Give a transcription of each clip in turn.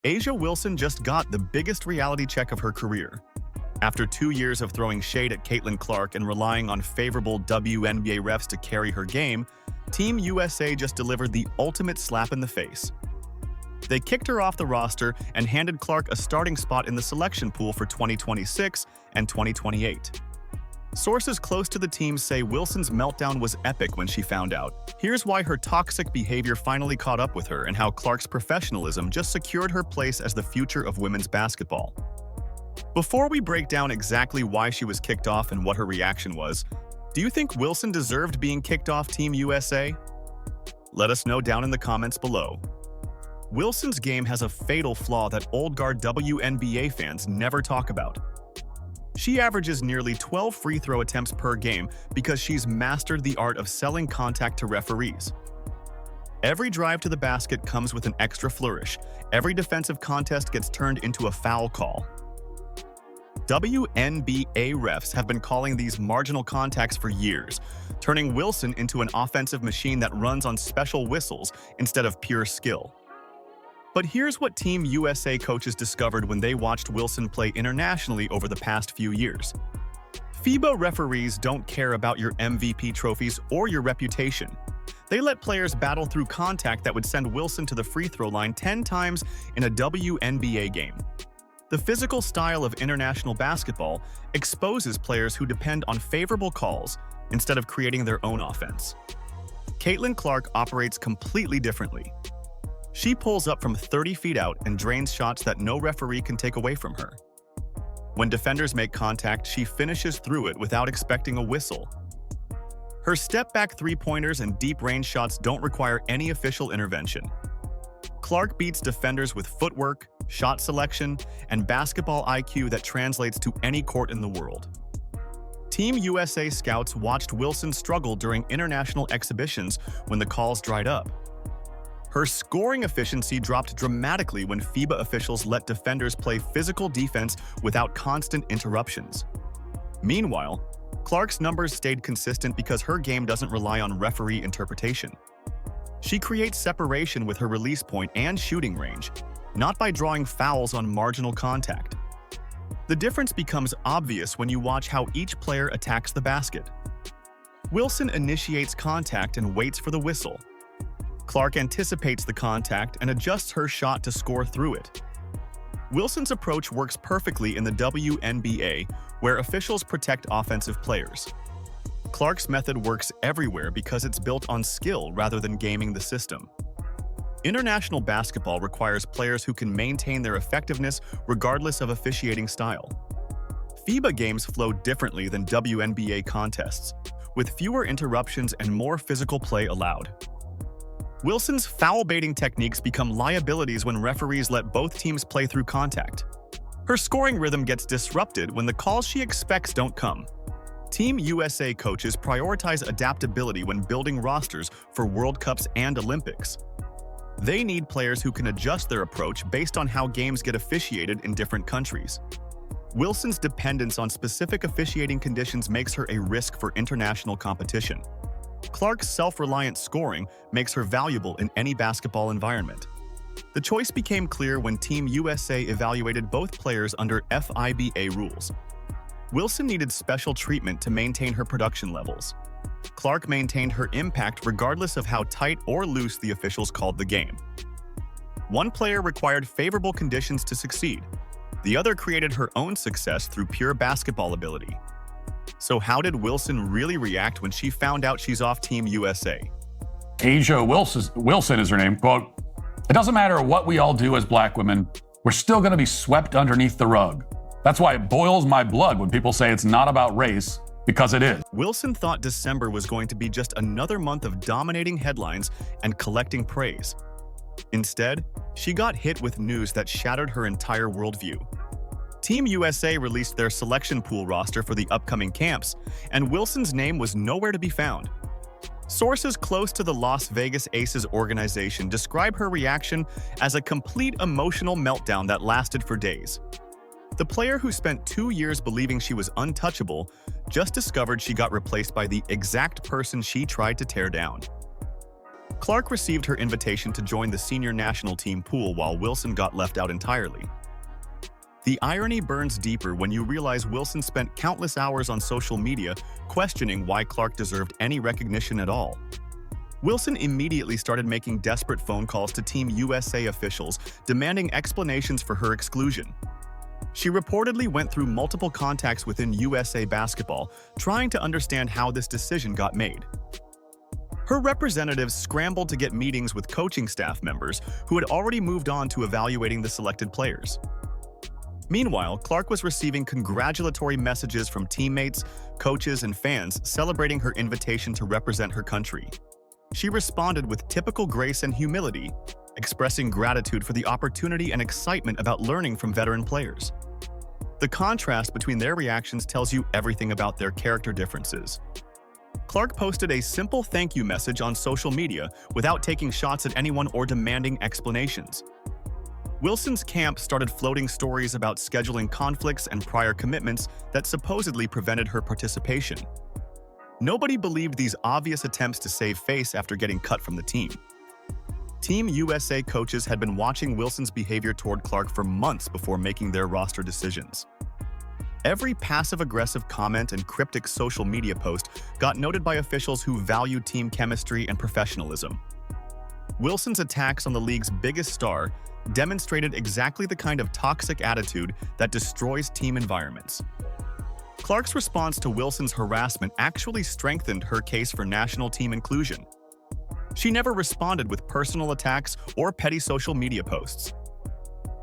A'ja Wilson just got the biggest reality check of her career. After 2 years of throwing shade at Caitlin Clark and relying on favorable WNBA refs to carry her game, Team USA just delivered the ultimate slap in the face. They kicked her off the roster and handed Clark a starting spot in the selection pool for 2026 and 2028. Sources close to the team say Wilson's meltdown was epic when she found out. Here's why her toxic behavior finally caught up with her and how Clark's professionalism just secured her place as the future of women's basketball. Before we break down exactly why she was kicked off and what her reaction was, do you think Wilson deserved being kicked off Team USA? Let us know down in the comments below. Wilson's game has a fatal flaw that old guard WNBA fans never talk about. She averages nearly 12 free throw attempts per game because she's mastered the art of selling contact to referees. Every drive to the basket comes with an extra flourish. Every defensive contest gets turned into a foul call. WNBA refs have been calling these marginal contacts for years, turning Wilson into an offensive machine that runs on special whistles instead of pure skill. But here's what Team USA coaches discovered when they watched Wilson play internationally over the past few years. FIBA referees don't care about your MVP trophies or your reputation. They let players battle through contact that would send Wilson to the free throw line 10 times in a WNBA game. The physical style of international basketball exposes players who depend on favorable calls instead of creating their own offense. Caitlin Clark operates completely differently. She pulls up from 30 feet out and drains shots that no referee can take away from her. When defenders make contact, she finishes through it without expecting a whistle. Her step-back three-pointers and deep-range shots don't require any official intervention. Clark beats defenders with footwork, shot selection, and basketball IQ that translates to any court in the world. Team USA scouts watched Wilson struggle during international exhibitions when the calls dried up. Her scoring efficiency dropped dramatically when FIBA officials let defenders play physical defense without constant interruptions. Meanwhile, Clark's numbers stayed consistent because her game doesn't rely on referee interpretation. She creates separation with her release point and shooting range, not by drawing fouls on marginal contact. The difference becomes obvious when you watch how each player attacks the basket. Wilson initiates contact and waits for the whistle. Clark anticipates the contact and adjusts her shot to score through it. Wilson's approach works perfectly in the WNBA, where officials protect offensive players. Clark's method works everywhere because it's built on skill rather than gaming the system. International basketball requires players who can maintain their effectiveness regardless of officiating style. FIBA games flow differently than WNBA contests, with fewer interruptions and more physical play allowed. Wilson's foul-baiting techniques become liabilities when referees let both teams play through contact. Her scoring rhythm gets disrupted when the calls she expects don't come. Team USA coaches prioritize adaptability when building rosters for World Cups and Olympics. They need players who can adjust their approach based on how games get officiated in different countries. Wilson's dependence on specific officiating conditions makes her a risk for international competition. Clark's self-reliant scoring makes her valuable in any basketball environment. The choice became clear when Team USA evaluated both players under FIBA rules. Wilson needed special treatment to maintain her production levels. Clark maintained her impact regardless of how tight or loose the officials called the game. One player required favorable conditions to succeed. The other created her own success through pure basketball ability. So how did Wilson really react when she found out she's off Team USA? A'ja Wilson is her name. Quote, "It doesn't matter what we all do as black women, we're still going to be swept underneath the rug. That's why it boils my blood when people say it's not about race, because it is." Wilson thought December was going to be just another month of dominating headlines and collecting praise. Instead, she got hit with news that shattered her entire worldview. Team USA released their selection pool roster for the upcoming camps, and Wilson's name was nowhere to be found. Sources close to the Las Vegas Aces organization describe her reaction as a complete emotional meltdown that lasted for days. The player who spent 2 years believing she was untouchable just discovered she got replaced by the exact person she tried to tear down. Clark received her invitation to join the senior national team pool while Wilson got left out entirely. The irony burns deeper when you realize Wilson spent countless hours on social media questioning why Clark deserved any recognition at all. Wilson immediately started making desperate phone calls to Team USA officials, demanding explanations for her exclusion. She reportedly went through multiple contacts within USA Basketball, trying to understand how this decision got made. Her representatives scrambled to get meetings with coaching staff members who had already moved on to evaluating the selected players. Meanwhile, Clark was receiving congratulatory messages from teammates, coaches, and fans celebrating her invitation to represent her country. She responded with typical grace and humility, expressing gratitude for the opportunity and excitement about learning from veteran players. The contrast between their reactions tells you everything about their character differences. Clark posted a simple thank you message on social media without taking shots at anyone or demanding explanations. Wilson's camp started floating stories about scheduling conflicts and prior commitments that supposedly prevented her participation. Nobody believed these obvious attempts to save face after getting cut from the team. Team USA coaches had been watching Wilson's behavior toward Clark for months before making their roster decisions. Every passive-aggressive comment and cryptic social media post got noted by officials who value team chemistry and professionalism. Wilson's attacks on the league's biggest star demonstrated exactly the kind of toxic attitude that destroys team environments. Clark's response to Wilson's harassment actually strengthened her case for national team inclusion. She never responded with personal attacks or petty social media posts.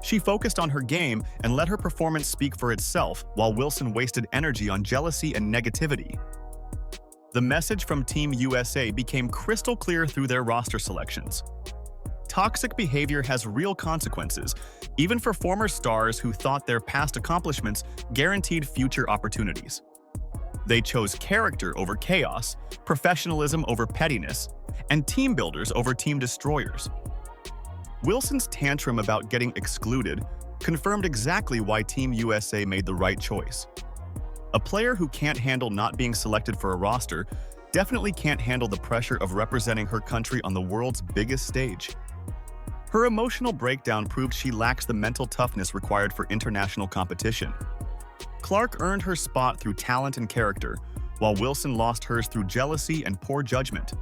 She focused on her game and let her performance speak for itself while Wilson wasted energy on jealousy and negativity. The message from Team USA became crystal clear through their roster selections. Toxic behavior has real consequences, even for former stars who thought their past accomplishments guaranteed future opportunities. They chose character over chaos, professionalism over pettiness, and team builders over team destroyers. Wilson's tantrum about getting excluded confirmed exactly why Team USA made the right choice. A player who can't handle not being selected for a roster definitely can't handle the pressure of representing her country on the world's biggest stage. Her emotional breakdown proved she lacks the mental toughness required for international competition. Clark earned her spot through talent and character, while Wilson lost hers through jealousy and poor judgment.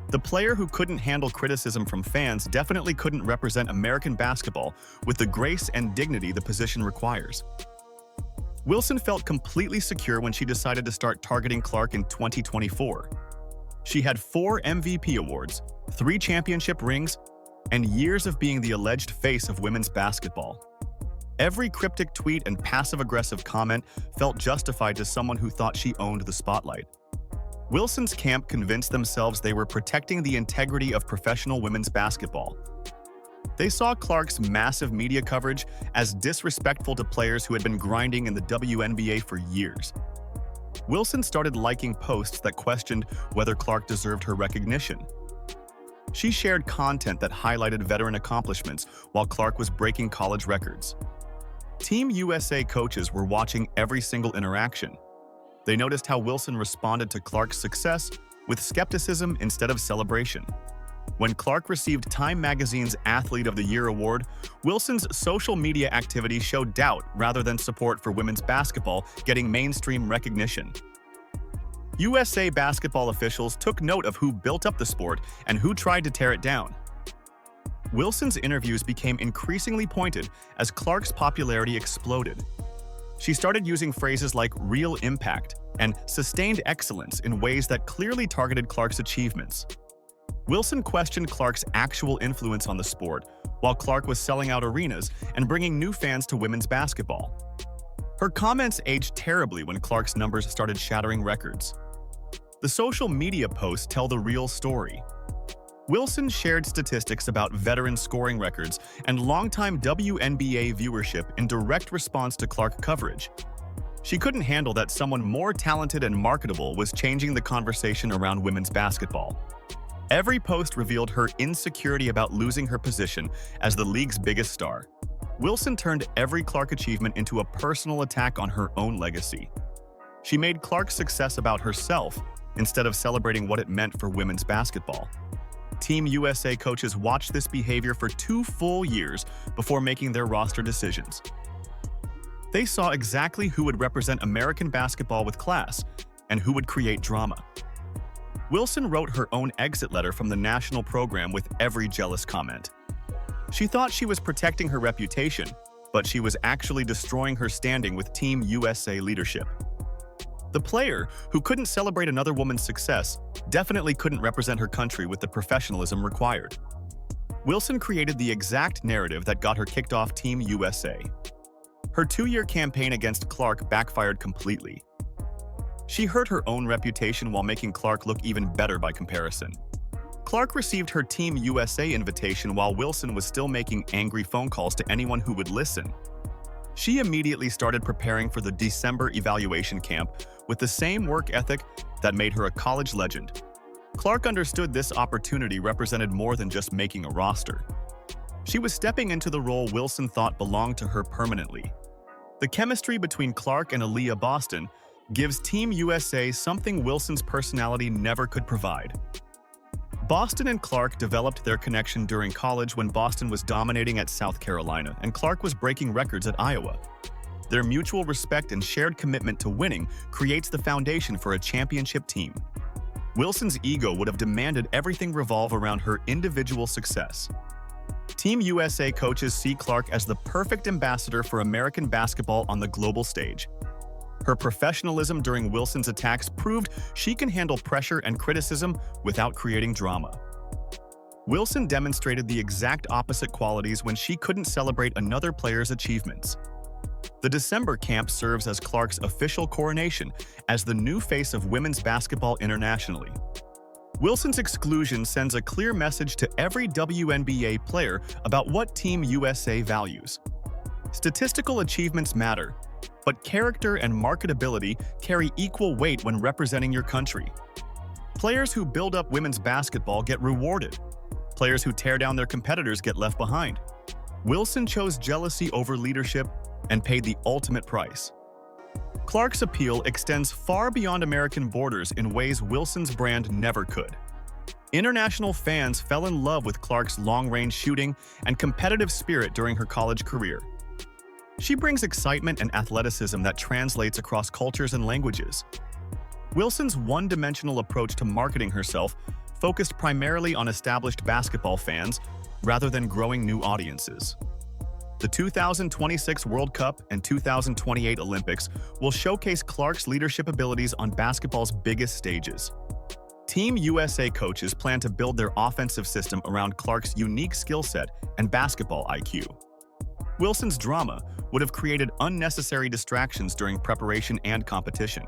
The player who couldn't handle criticism from fans definitely couldn't represent American basketball with the grace and dignity the position requires. Wilson felt completely secure when she decided to start targeting Clark in 2024. She had 4 MVP awards, 3 championship rings, and years of being the alleged face of women's basketball. Every cryptic tweet and passive-aggressive comment felt justified to someone who thought she owned the spotlight. Wilson's camp convinced themselves they were protecting the integrity of professional women's basketball. They saw Clark's massive media coverage as disrespectful to players who had been grinding in the WNBA for years. Wilson started liking posts that questioned whether Clark deserved her recognition. She shared content that highlighted veteran accomplishments while Clark was breaking college records. Team USA coaches were watching every single interaction. They noticed how Wilson responded to Clark's success with skepticism instead of celebration. When Clark received Time Magazine's Athlete of the Year award, Wilson's social media activity showed doubt rather than support for women's basketball getting mainstream recognition. USA basketball officials took note of who built up the sport and who tried to tear it down. Wilson's interviews became increasingly pointed as Clark's popularity exploded. She started using phrases like real impact and sustained excellence in ways that clearly targeted Clark's achievements. Wilson questioned Clark's actual influence on the sport, while Clark was selling out arenas and bringing new fans to women's basketball. Her comments aged terribly when Clark's numbers started shattering records. The social media posts tell the real story. Wilson shared statistics about veteran scoring records and longtime WNBA viewership in direct response to Clark coverage. She couldn't handle that someone more talented and marketable was changing the conversation around women's basketball. Every post revealed her insecurity about losing her position as the league's biggest star. Wilson turned every Clark achievement into a personal attack on her own legacy. She made Clark's success about herself instead of celebrating what it meant for women's basketball. Team USA coaches watched this behavior for 2 full years before making their roster decisions. They saw exactly who would represent American basketball with class and who would create drama. Wilson wrote her own exit letter from the national program with every jealous comment. She thought she was protecting her reputation, but she was actually destroying her standing with Team USA leadership. The player, who couldn't celebrate another woman's success, definitely couldn't represent her country with the professionalism required. Wilson created the exact narrative that got her kicked off Team USA. Her 2-year campaign against Clark backfired completely. She hurt her own reputation while making Clark look even better by comparison. Clark received her Team USA invitation while Wilson was still making angry phone calls to anyone who would listen. She immediately started preparing for the December evaluation camp with the same work ethic that made her a college legend. Clark understood this opportunity represented more than just making a roster. She was stepping into the role Wilson thought belonged to her permanently. The chemistry between Clark and Aaliyah Boston gives Team USA something Wilson's personality never could provide. Boston and Clark developed their connection during college when Boston was dominating at South Carolina and Clark was breaking records at Iowa. Their mutual respect and shared commitment to winning creates the foundation for a championship team. Wilson's ego would have demanded everything revolve around her individual success. Team USA coaches see Clark as the perfect ambassador for American basketball on the global stage. Her professionalism during Wilson's attacks proved she can handle pressure and criticism without creating drama. Wilson demonstrated the exact opposite qualities when she couldn't celebrate another player's achievements. The December camp serves as Clark's official coronation as the new face of women's basketball internationally. Wilson's exclusion sends a clear message to every WNBA player about what Team USA values. Statistical achievements matter, but character and marketability carry equal weight when representing your country. Players who build up women's basketball get rewarded. Players who tear down their competitors get left behind. Wilson chose jealousy over leadership and paid the ultimate price. Clark's appeal extends far beyond American borders in ways Wilson's brand never could. International fans fell in love with Clark's long-range shooting and competitive spirit during her college career. She brings excitement and athleticism that translates across cultures and languages. Wilson's one-dimensional approach to marketing herself focused primarily on established basketball fans rather than growing new audiences. The 2026 World Cup and 2028 Olympics will showcase Clark's leadership abilities on basketball's biggest stages. Team USA coaches plan to build their offensive system around Clark's unique skill set and basketball IQ. Wilson's drama would have created unnecessary distractions during preparation and competition.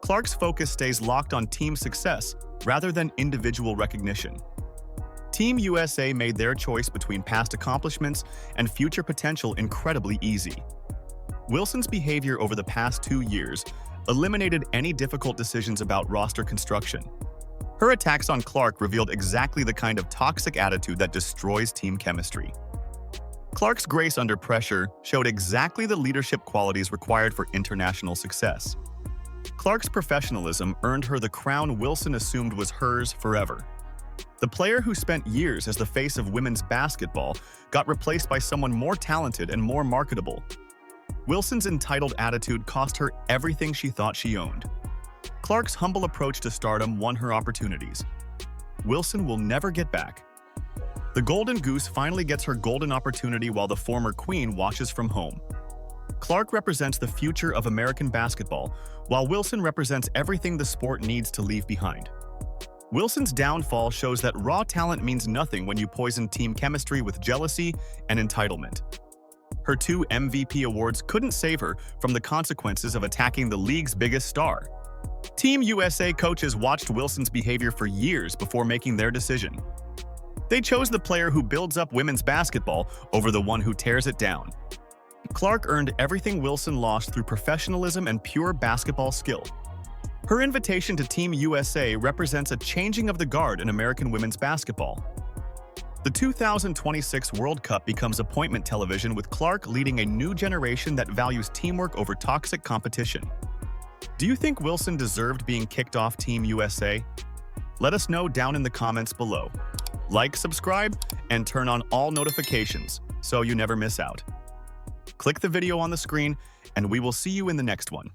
Clark's focus stays locked on team success rather than individual recognition. Team USA made their choice between past accomplishments and future potential incredibly easy. Wilson's behavior over the past 2 years eliminated any difficult decisions about roster construction. Her attacks on Clark revealed exactly the kind of toxic attitude that destroys team chemistry. Clark's grace under pressure showed exactly the leadership qualities required for international success. Clark's professionalism earned her the crown Wilson assumed was hers forever. The player who spent years as the face of women's basketball got replaced by someone more talented and more marketable. Wilson's entitled attitude cost her everything she thought she owned. Clark's humble approach to stardom won her opportunities. Wilson will never get back. The Golden Goose finally gets her golden opportunity while the former queen watches from home. Clark represents the future of American basketball, while Wilson represents everything the sport needs to leave behind. Wilson's downfall shows that raw talent means nothing when you poison team chemistry with jealousy and entitlement. Her 2 MVP awards couldn't save her from the consequences of attacking the league's biggest star. Team USA coaches watched Wilson's behavior for years before making their decision. They chose the player who builds up women's basketball over the one who tears it down. Clark earned everything Wilson lost through professionalism and pure basketball skill. Her invitation to Team USA represents a changing of the guard in American women's basketball. The 2026 World Cup becomes appointment television with Clark leading a new generation that values teamwork over toxic competition. Do you think Wilson deserved being kicked off Team USA? Let us know down in the comments below. Like, subscribe, and turn on all notifications so you never miss out. Click the video on the screen, and we will see you in the next one.